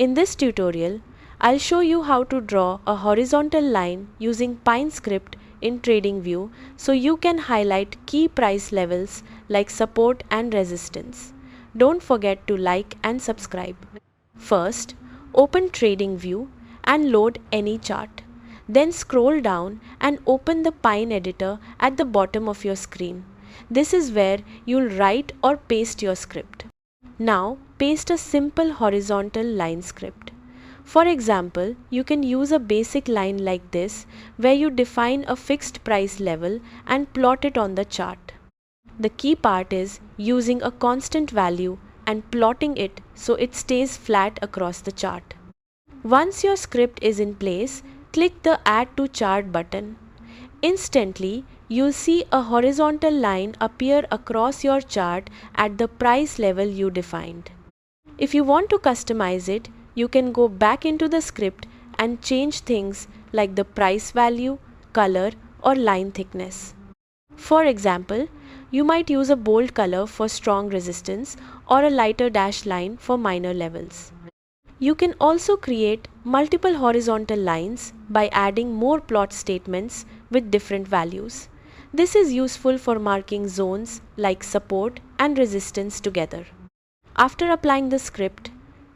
In this tutorial, I'll show you how to draw a horizontal line using Pine Script in TradingView so you can highlight key price levels like support and resistance. Don't forget to like and subscribe. First, open TradingView and load any chart. Then scroll down and open the Pine editor at the bottom of your screen. This is where you'll write or paste your script. Now, paste a simple horizontal line script. For example, you can use a basic line like this where you define a fixed price level and plot it on the chart. The key part is using a constant value and plotting it so it stays flat across the chart. Once your script is in place, click the Add to Chart button. Instantly, you'll see a horizontal line appear across your chart at the price level you defined. If you want to customize it, you can go back into the script and change things like the price value, color, or line thickness. For example, you might use a bold color for strong resistance or a lighter dashed line for minor levels. You can also create multiple horizontal lines by adding more plot statements with different values. This is useful for marking zones like support and resistance together. After applying the script,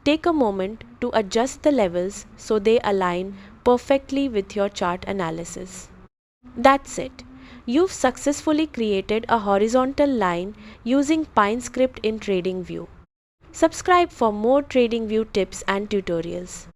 take a moment to adjust the levels so they align perfectly with your chart analysis. That's it. You've successfully created a horizontal line using Pine Script in TradingView. Subscribe for more TradingView tips and tutorials.